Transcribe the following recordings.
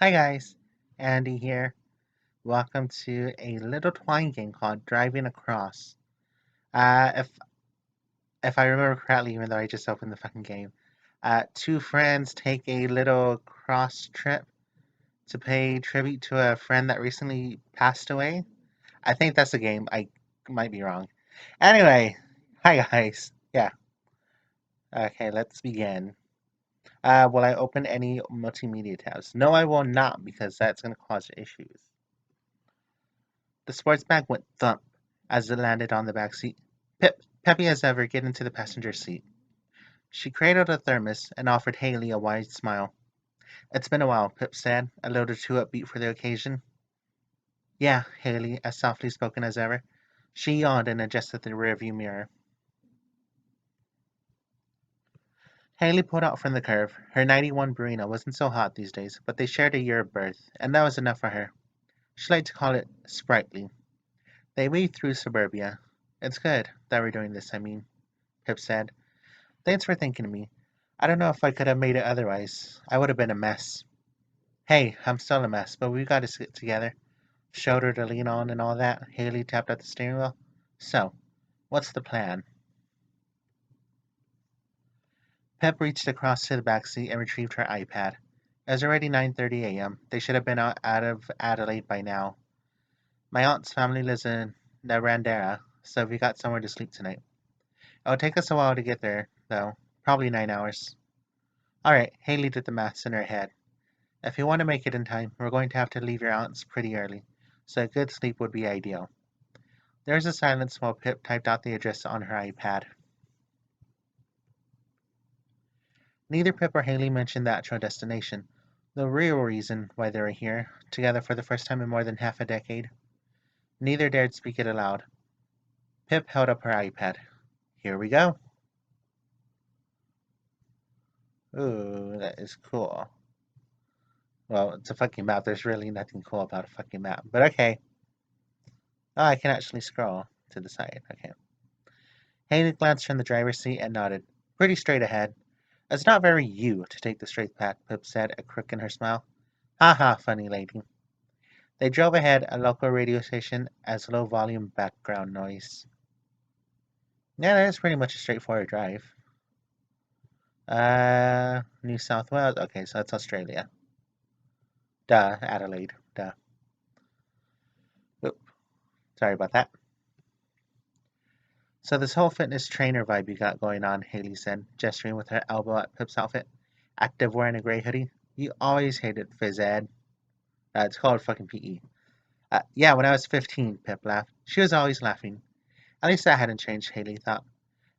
Hi guys, Andy here. Welcome to a little twine game called Driving Across. If I remember correctly, even though I just opened the fucking game, two friends take a little cross trip to pay tribute to a friend that recently passed away. I think that's the game. I might be wrong. Anyway, hi guys. Yeah. Okay, let's begin. Will I open any multimedia tabs? No, I will not because that's going to cause issues. The sports bag went thump as it landed on the back seat. Peppy as ever get into the passenger seat. She cradled a thermos and offered Haley a wide smile. It's been a while, Pip said, a little too upbeat for the occasion. Yeah, Haley, as softly spoken as ever. She yawned and adjusted the rearview mirror. Haley pulled out from the curve. Her 91 Burino wasn't so hot these days, but they shared a year of birth, and that was enough for her. She liked to call it sprightly. They weaved through suburbia. It's good that we're doing this, I mean, Pip said. Thanks for thinking of me. I don't know if I could have made it otherwise. I would have been a mess. Hey, I'm still a mess, but we got to sit together. Shoulder to lean on and all that. Haley tapped at the steering wheel. So, what's the plan? Pep reached across to the back seat and retrieved her iPad. It was already 9:30 a.m. They should have been out of Adelaide by now. My aunt's family lives in Narrandera, so we got somewhere to sleep tonight. It'll take us a while to get there, though. Probably 9 hours. Alright, Haley did the maths in her head. If you want to make it in time, we're going to have to leave your aunt's pretty early, so a good sleep would be ideal. There was a silence while Pip typed out the address on her iPad. Neither Pip or Haley mentioned the actual destination, the real reason why they were here, together for the first time in more than half a decade. Neither dared speak it aloud. Pip held up her iPad. Here we go. Ooh, that is cool. Well, it's a fucking map. There's really nothing cool about a fucking map. But okay. Oh, I can actually scroll to the side. Okay. Haley glanced from the driver's seat and nodded. Pretty straight ahead. It's not very you to take the straight path, Pip said, a crook in her smile. Ha ha, funny lady. They drove ahead, a local radio station as low volume background noise. Yeah, that is pretty much a straightforward drive. New South Wales. Okay, so that's Australia. Duh, Adelaide. Duh. Oop, sorry about that. So this whole fitness trainer vibe you got going on, Haley said, gesturing with her elbow at Pip's outfit. Active wearing a gray hoodie. You always hated phys ed. It's called fucking PE. Yeah, when I was 15, Pip laughed. She was always laughing. At least that hadn't changed, Haley thought.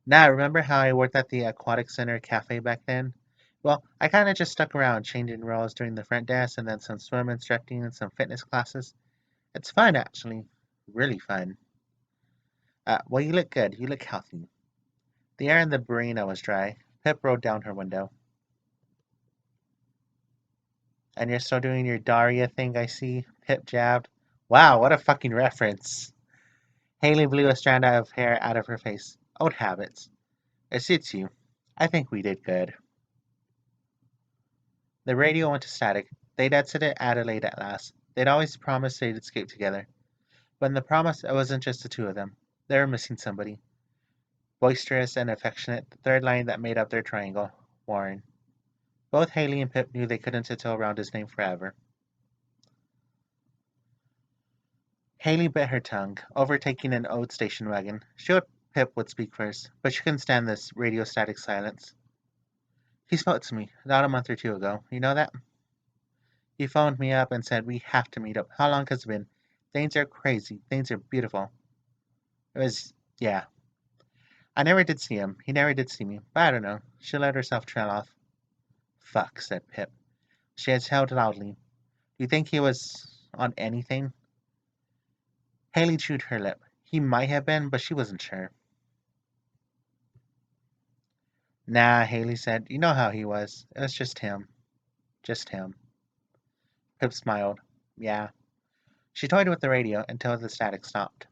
Now, remember how I worked at the Aquatic Center cafe back then? Well, I kind of just stuck around, changing roles during the front desk and then some swim instructing and some fitness classes. It's fun, actually. Really fun. Well, you look good. You look healthy. The air in the Barina was dry. Pip rolled down her window. And you're still doing your Daria thing, I see. Pip jabbed. Wow, what a fucking reference. Haley blew a strand of hair out of her face. Old habits. It suits you. I think we did good. The radio went to static. They'd exited Adelaide at last. They'd always promised they'd escape together. But in the promise, it wasn't just the two of them. They were missing somebody. Boisterous and affectionate, the third line that made up their triangle. Warren. Both Haley and Pip knew they couldn't tiptoe around his name forever. Haley bit her tongue, overtaking an old station wagon. She hoped Pip would speak first, but she couldn't stand this radio static silence. He spoke to me about a month or two ago. You know that? He phoned me up and said we have to meet up. How long has it been? Things are crazy. Things are beautiful. It was, yeah. I never did see him. He never did see me. But I don't know. She let herself trail off. Fuck, said Pip. She exhaled loudly. Do you think he was on anything? Haley chewed her lip. He might have been, but she wasn't sure. Nah, Haley said. You know how he was. It was just him. Just him. Pip smiled. Yeah. She toyed with the radio until the static stopped.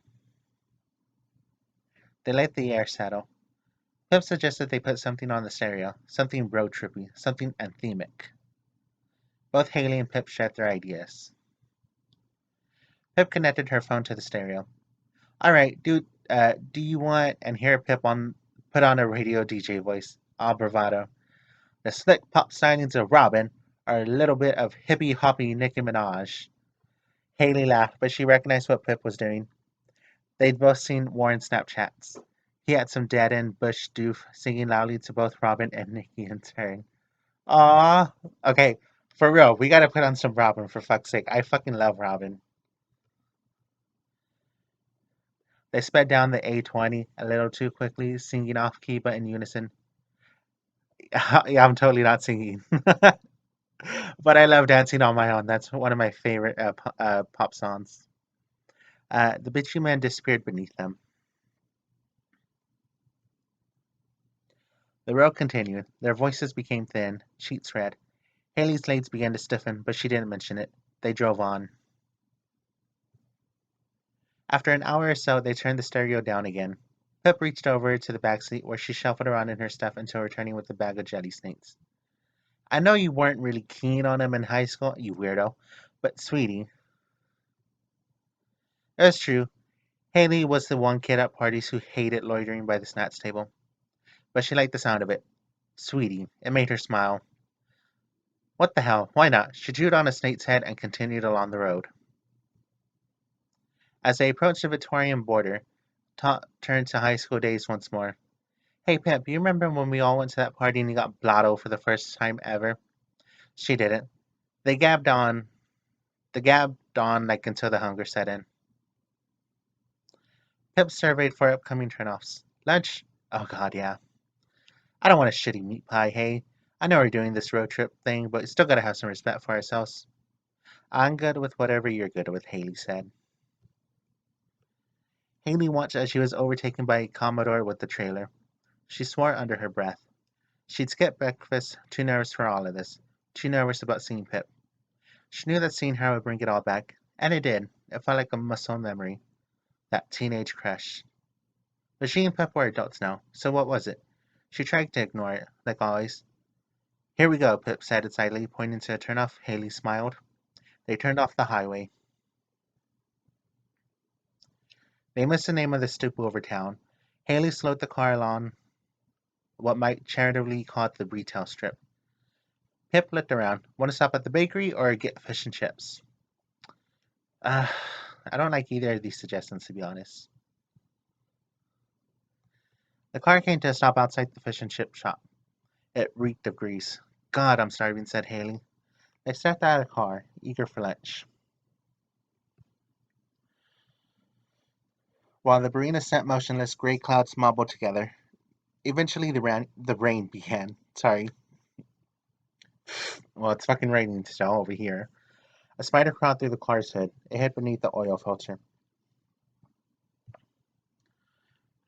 They let the air settle. Pip suggested they put something on the stereo, something road trippy, something anthemic. Both Haley and Pip shared their ideas. Pip connected her phone to the stereo. All right, dude, do you want, and here Pip put on a radio DJ voice, all bravado. The slick pop stylings of Robin are a little bit of hippy hoppy Nicki Minaj. Haley laughed, but she recognized what Pip was doing. They'd both seen Warren's Snapchats. He had some dead end Bush doof singing loudly to both Robin and Nicki in turn. Aw. Okay, for real, we gotta put on some Robin for fuck's sake. I fucking love Robin. They sped down the A20 a little too quickly, singing off key but in unison. Yeah, I'm totally not singing. But I love dancing on my own. That's one of my favorite pop songs. The bitchy man disappeared beneath them. The road continued. Their voices became thin, sheets red. Haley's legs began to stiffen, but she didn't mention it. They drove on. After an hour or so, they turned the stereo down again. Pip reached over to the back seat where she shuffled around in her stuff until returning with a bag of jelly snakes. I know you weren't really keen on them in high school, you weirdo, but sweetie, that's true. Haley was the one kid at parties who hated loitering by the snacks table, but she liked the sound of it. Sweetie, it made her smile. What the hell, why not? She chewed on a snake's head and continued along the road. As they approached the Victorian border, Tot turned to high school days once more. Hey Pip, you remember when we all went to that party and you got blotto for the first time ever? She didn't. They gabbed on. They gabbed on like until the hunger set in. Pip surveyed for upcoming turnoffs. Lunch? Oh god, yeah. I don't want a shitty meat pie, hey. I know we're doing this road trip thing, but we still gotta have some respect for ourselves. I'm good with whatever you're good with, Haley said. Haley watched as she was overtaken by a Commodore with the trailer. She swore under her breath. She'd skipped breakfast, too nervous for all of this, too nervous about seeing Pip. She knew that seeing her would bring it all back, and it did. It felt like a muscle memory, that teenage crush. But she and Pip were adults now, so what was it? She tried to ignore it, like always. Here we go, Pip said excitedly, pointing to a turnoff. Haley smiled. They turned off the highway. They missed the name of the stoop over town. Haley slowed the car along what might charitably call the retail strip. Pip looked around. Want to stop at the bakery or get fish and chips? Uh, I don't like either of these suggestions, to be honest. The car came to a stop outside the fish and chip shop. It reeked of grease. God, I'm starving, said Haley. They stepped out of the car, eager for lunch. While the marina sat motionless, gray clouds mumbled together. Eventually, the rain began. Sorry. Well, it's fucking raining still over here. A spider crawled through the car's hood. It hid beneath the oil filter.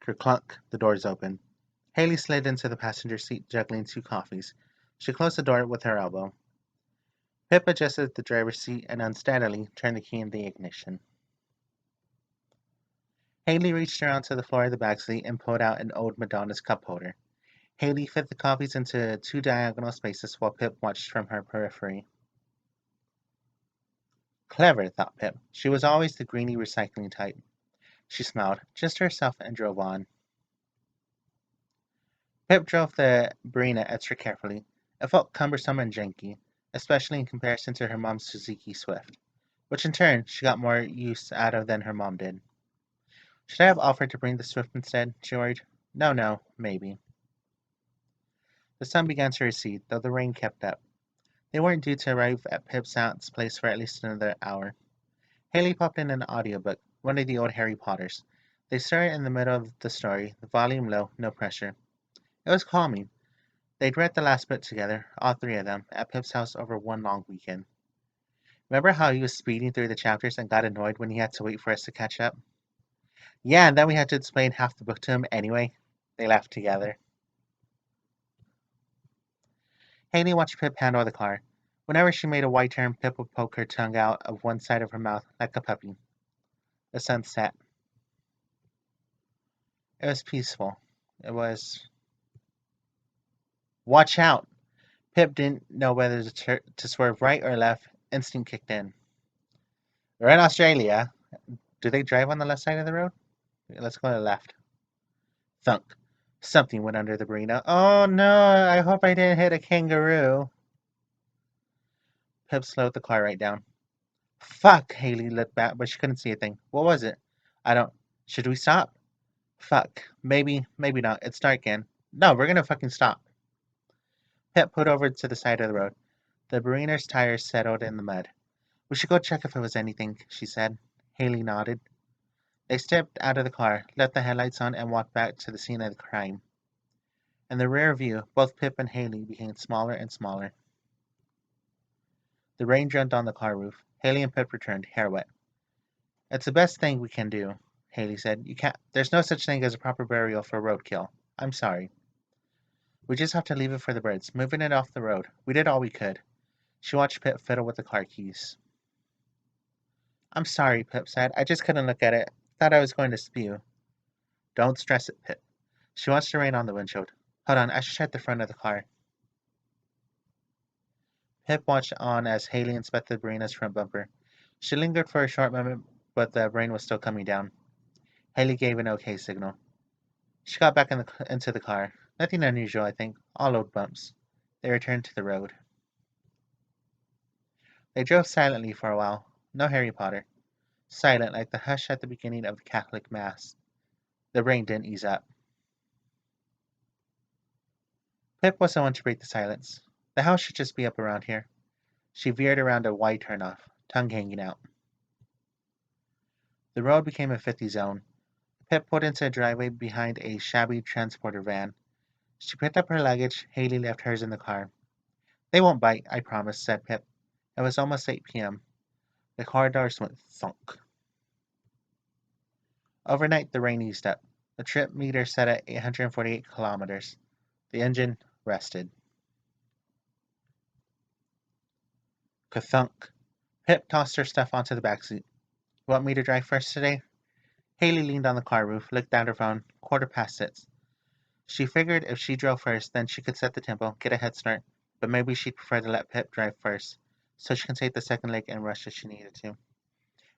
Kerclunk, the doors opened. Haley slid into the passenger seat, juggling two coffees. She closed the door with her elbow. Pip adjusted the driver's seat and unsteadily turned the key in the ignition. Haley reached around to the floor of the back seat and pulled out an old Madonna's cup holder. Haley fit the coffees into two diagonal spaces while Pip watched from her periphery. Clever, thought Pip. She was always the greeny recycling type. She smiled, just to herself, and drove on. Pip drove the Barina extra carefully. It felt cumbersome and janky, especially in comparison to her mom's Suzuki Swift, which in turn she got more use out of than her mom did. Should I have offered to bring the Swift instead? She worried. No, maybe. The sun began to recede, though the rain kept up. They weren't due to arrive at Pip's aunt's place for at least another hour. Haley popped in an audiobook, one of the old Harry Potters. They started in the middle of the story, the volume low, no pressure. It was calming. They'd read the last book together, all three of them, at Pip's house over one long weekend. Remember how he was speeding through the chapters and got annoyed when he had to wait for us to catch up? Yeah, and then we had to explain half the book to him anyway. They laughed together. Haley watched Pip handle the car. Whenever she made a wide turn, Pip would poke her tongue out of one side of her mouth like a puppy. The sun set. It was peaceful. It was. Watch out! Pip didn't know whether to swerve right or left. Instinct kicked in. We're in Australia. Do they drive on the left side of the road? Let's go to the left. Thunk. Something went under the Barina. Oh no, I hope I didn't hit a kangaroo. Pip slowed the car right down. Fuck, Haley looked back, but she couldn't see a thing. What was it? I don't. Should we stop? Fuck. Maybe not. It's dark again. No, we're gonna fucking stop. Pip put over to the side of the road. The Barina's tires settled in the mud. We should go check if it was anything, she said. Haley nodded. They stepped out of the car, left the headlights on, and walked back to the scene of the crime. In the rear view, both Pip and Haley became smaller and smaller. The rain jumped on the car roof. Haley and Pip returned, hair wet. It's the best thing we can do, Haley said. You can't. There's no such thing as a proper burial for roadkill. I'm sorry. We just have to leave it for the birds, moving it off the road. We did all we could. She watched Pip fiddle with the car keys. I'm sorry, Pip said. I just couldn't look at it. Thought I was going to spew. Don't stress it, Pip. She watched the rain on the windshield. Hold on, I should check the front of the car. Pip watched on as Haley inspected Brina's front bumper. She lingered for a short moment, but the rain was still coming down. Haley gave an okay signal. She got back into the car. Nothing unusual, I think. All old bumps. They returned to the road. They drove silently for a while. No Harry Potter. Silent like the hush at the beginning of the Catholic Mass. The rain didn't ease up. Pip was the one to break the silence. The house should just be up around here. She veered around a wide turnoff, tongue hanging out. The road became a 50 zone. Pip pulled into a driveway behind a shabby transporter van. She picked up her luggage. Haley left hers in the car. They won't bite, I promise, said Pip. It was almost 8 p.m. The car doors went thunk. Overnight, the rain eased up. The trip meter set at 848 kilometers. The engine rested. Kathunk. Pip tossed her stuff onto the back seat. Want me to drive first today? Haley leaned on the car roof, looked at her phone. 6:15. She figured if she drove first, then she could set the tempo, get a head start, but maybe she'd prefer to let Pip drive first, so she can take the second leg and rush if she needed to.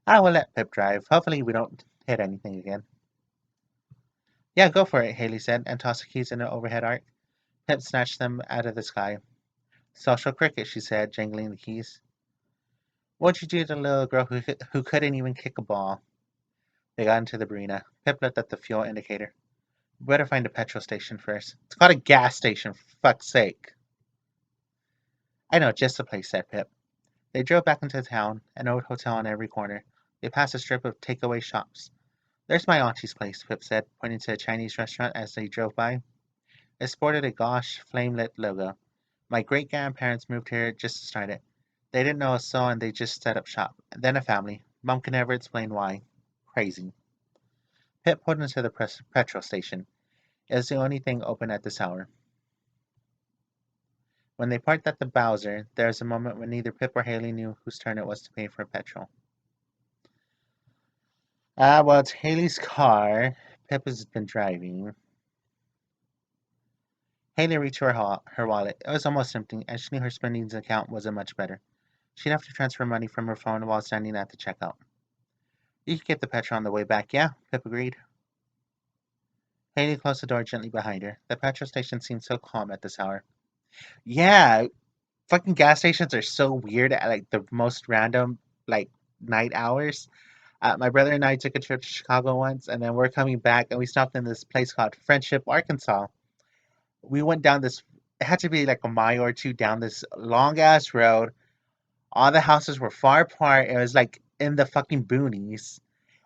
I will let Pip drive. Hopefully we don't hit anything again. Yeah, go for it, Haley said, and tossed the keys in an overhead arc. Pip snatched them out of the sky. Social cricket, she said, jangling the keys. What'd you do to the little girl who couldn't even kick a ball? They got into the Brina. Pip looked at the fuel indicator. We better find a petrol station first. It's called a gas station, for fuck's sake. I know, just the place, said Pip. They drove back into town, an old hotel on every corner. They passed a strip of takeaway shops. There's my auntie's place, Pip said, pointing to a Chinese restaurant as they drove by. It sported a gauche, flame-lit logo. My great-grandparents moved here just to start it. They didn't know a soul and they just set up shop. Then a family. Mom can never explain why. Crazy. Pip pulled into the petrol station. It was the only thing open at this hour. When they parked at the Bowser, there was a moment when neither Pip or Haley knew whose turn it was to pay for petrol. Well, it's Haley's car. Pip has been driving. Haley reached for her wallet. It was almost empty, and she knew her spending account wasn't much better. She'd have to transfer money from her phone while standing at the checkout. You could get the petrol on the way back, yeah? Pip agreed. Haley closed the door gently behind her. The petrol station seemed so calm at this hour. Yeah, fucking gas stations are so weird at like the most random like night hours. My brother and I took a trip to Chicago once, and then we're coming back, and we stopped in this place called Friendship, Arkansas. We went down this. It had to be like a mile or two down this long ass road. All the houses were far apart. It was like in the fucking boonies,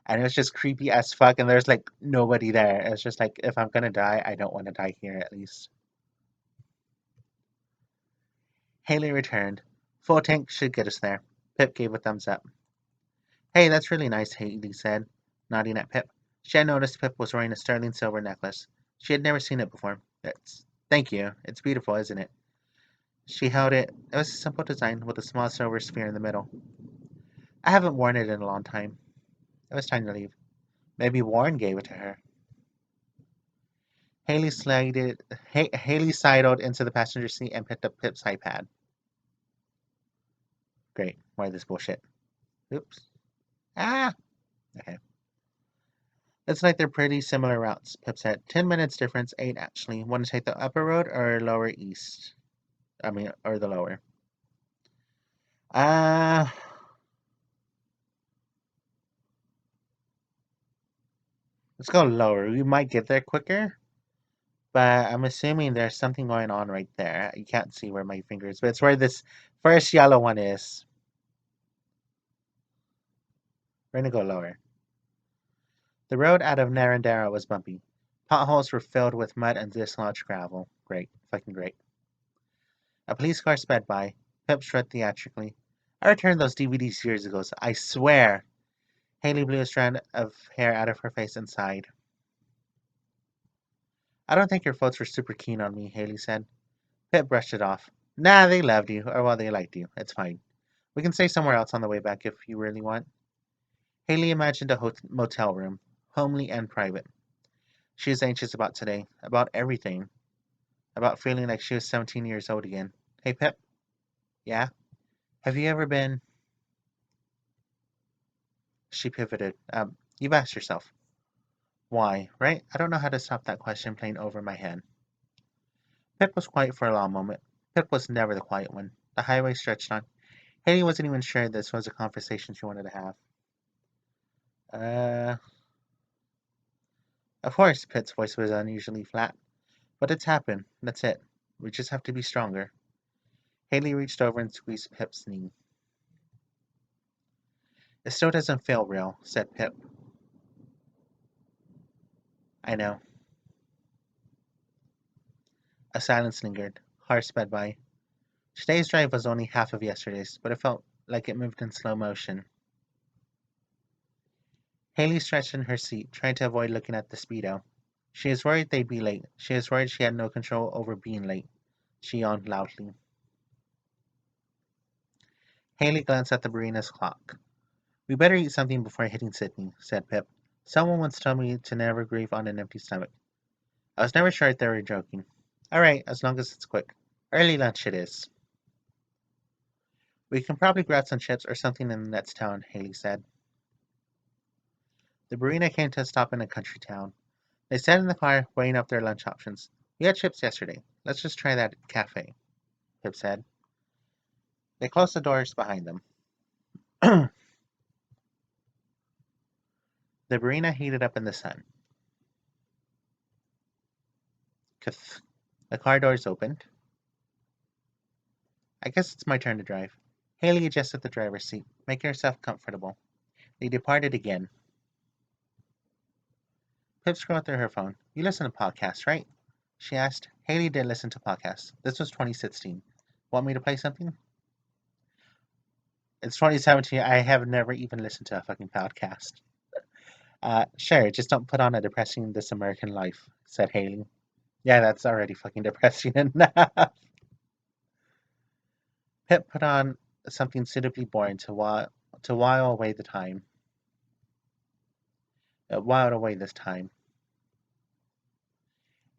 and it was just creepy as fuck. And there's like nobody there. It's just like if I'm gonna die, I don't want to die here at least. Haley returned. Full tank should get us there. Pip gave a thumbs up. Hey, that's really nice, Haley said, nodding at Pip. She had noticed Pip was wearing a sterling silver necklace. She had never seen it before. Thank you. It's beautiful, isn't it? She held it. It was a simple design with a small silver sphere in the middle. I haven't worn it in a long time. It was time to leave. Maybe Warren gave it to her. Haley sidled into the passenger seat and picked up Pip's iPad. Great. Why this bullshit? Oops. Ah! Okay. It's like they're pretty similar routes, Pip said. 10 minutes difference, 8 actually. Want to take the upper road or lower east? Or the lower. Uh, let's go lower. We might get there quicker, but I'm assuming there's something going on right there. You can't see where my finger is, but it's where this first yellow one is. We're gonna go lower. The road out of Narendera was bumpy. Potholes were filled with mud and dislodged gravel. Great. Fucking great. A police car sped by. Pip shrugged theatrically. I returned those DVDs years ago, so I swear. Haley blew a strand of hair out of her face and sighed. I don't think your folks were super keen on me, Haley said. Pip brushed it off. Nah, they loved you, or well, they liked you. It's fine. We can stay somewhere else on the way back if you really want. Haley imagined a motel room, homely and private. She was anxious about today, about everything, about feeling like she was 17 years old again. Hey, Pip. Yeah? Have you ever been... She pivoted. You've asked yourself. Why, right? I don't know how to stop that question playing over my head. Pip was quiet for a long moment. Pip was never the quiet one. The highway stretched on. Haley wasn't even sure this was a conversation she wanted to have. Uh, of course, Pip's voice was unusually flat. But it's happened. That's it. We just have to be stronger. Haley reached over and squeezed Pip's knee. It still doesn't feel real, said Pip. I know. A silence lingered. Cars sped by. Today's drive was only half of yesterday's, but it felt like it moved in slow motion. Haley stretched in her seat, trying to avoid looking at the speedo. She was worried they'd be late. She was worried she had no control over being late. She yawned loudly. Haley glanced at the Marina's clock. We better eat something before hitting Sydney, said Pip. Someone once told me to never grieve on an empty stomach. I was never sure if they were joking. All right, as long as it's quick. Early lunch it is. We can probably grab some chips or something in the next town, Haley said. The Marina came to a stop in a country town. They sat in the car, weighing up their lunch options. We had chips yesterday. Let's just try that cafe, Pip said. They closed the doors behind them. The Marina heated up in the sun. Kth. The car doors opened. I guess it's my turn to drive. Haley adjusted the driver's seat, making herself comfortable. They departed again. Pip scrolled through her phone. You listen to podcasts, right? She asked. Haley did listen to podcasts. This was 2016. Want me to play something? It's 2017. I have never even listened to a fucking podcast. Sure, just don't put on a depressing This American Life, said Haley. Yeah, that's already fucking depressing enough. Pip put on something suitably boring to while away the time. While away this time.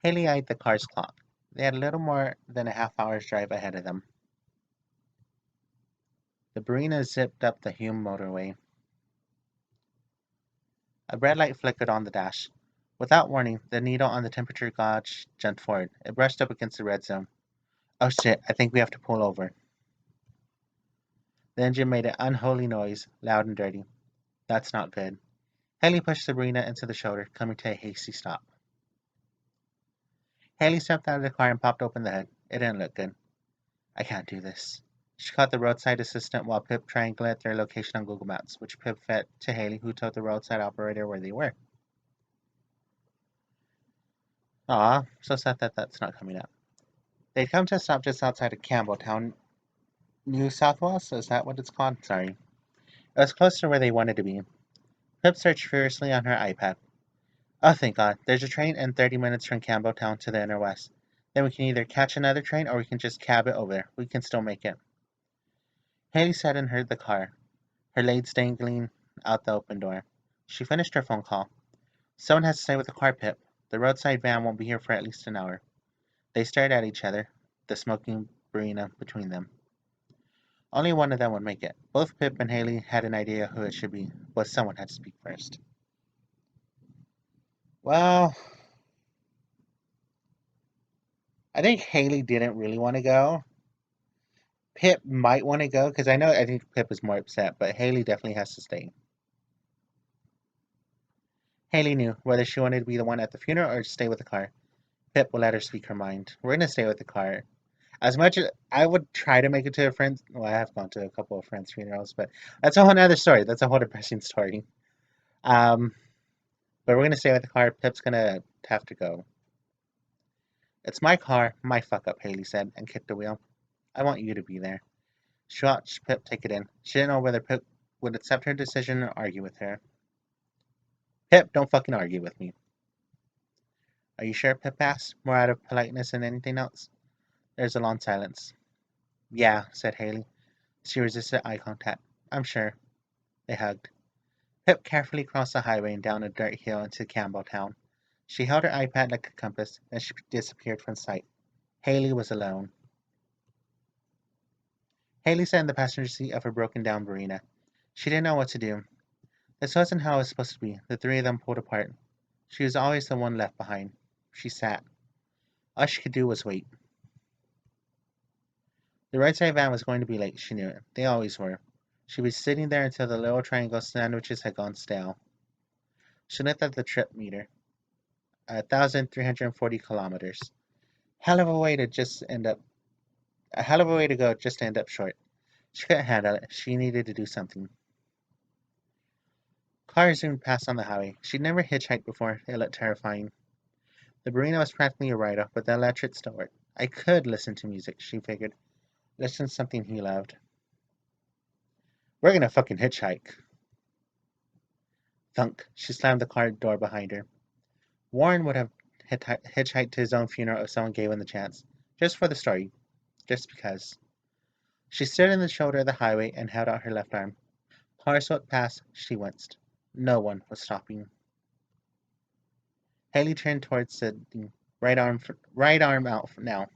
Haley eyed the car's clock. They had a little more than a half hour's drive ahead of them. The Marina zipped up the Hume motorway. A red light flickered on the dash. Without warning, the needle on the temperature gauge jumped forward. It brushed up against the red zone. Oh shit, I think we have to pull over. The engine made an unholy noise, loud and dirty. That's not good. Haley pushed Sabrina into the shoulder, coming to a hasty stop. Haley stepped out of the car and popped open the hood. It didn't look good. I can't do this. She called the roadside assistant while Pip triangulated their location on Google Maps, which Pip fed to Haley, who told the roadside operator where they were. Aw, so sad that that's not coming up. They'd come to a stop just outside of Campbelltown, New South Wales. Is that what it's called? Sorry. It was close to where they wanted to be. Pip searched furiously on her iPad. Oh, thank God. There's a train in 30 minutes from Campbelltown to the inner west. Then we can either catch another train or we can just cab it over there. We can still make it. Haley sat in the car, her legs dangling out the open door. She finished her phone call. Someone has to stay with the car, Pip. The roadside van won't be here for at least an hour. They stared at each other, the smoking Burina between them. Only one of them would make it. Both Pip and Haley had an idea who it should be, but someone had to speak first. Well, I think Haley didn't really want to go. Pip might want to go because I think Pip is more upset, but Haley definitely has to stay. Haley knew whether she wanted to be the one at the funeral or to stay with the car. Pip will let her speak her mind. We're gonna stay with the car. As much as I would try to make it to a friend's, well, I have gone to a couple of friends' funerals, but that's a whole other story. That's a whole depressing story. Um, but we're gonna stay with the car. Pip's gonna have to go. It's my car, my fuck up, Haley said, and kicked the wheel. I want you to be there. She watched Pip take it in. She didn't know whether Pip would accept her decision or argue with her. Pip, don't fucking argue with me. Are you sure? Pip asked, more out of politeness than anything else. There's a long silence. Yeah, said Haley. She resisted eye contact. I'm sure. They hugged. Pip carefully crossed the highway and down a dirt hill into Campbelltown. She held her iPad like a compass, then she disappeared from sight. Haley was alone. Haley sat in the passenger seat of her broken down Burina. She didn't know what to do. This wasn't how it was supposed to be. The three of them pulled apart. She was always the one left behind. She sat. All she could do was wait. The right side van was going to be late, she knew it. They always were. She'd be sitting there until the little triangle sandwiches had gone stale. She looked at the trip meter. 1,340 kilometers. Hell of a way to just end up a hell of a way to go just to end up short. She couldn't handle it. She needed to do something. Cars zoomed past on the highway. She'd never hitchhiked before. It looked terrifying. The Burrino was practically a write-off, but the electric still worked. I could listen to music, she figured. Listen to something he loved. We're gonna fucking hitchhike. Thunk. She slammed the car door behind her. Warren would have hitchhiked to his own funeral if someone gave him the chance. Just for the story. Just because. She stood in the shoulder of the highway and held out her left arm. Cars swept past. She winced. No one was stopping. Haley turned towards the right arm out now.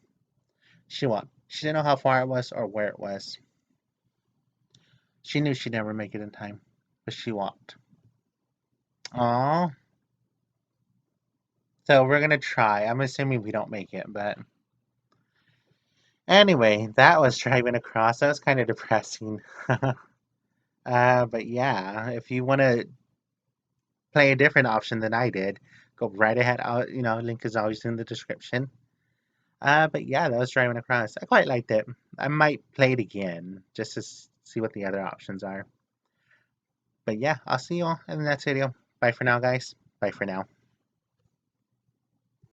She walked. She didn't know how far it was or where it was. She knew she'd never make it in time, but she walked. Aww. So we're gonna try. I'm assuming we don't make it, but anyway, that was driving across. That was kind of depressing. But yeah, if you want to play a different option than I did, go right ahead. Link is always in the description. But yeah, that was driving across. I quite liked it. I might play it again just to see what the other options are. But yeah, I'll see you all in the next video. Bye for now, guys. Bye for now.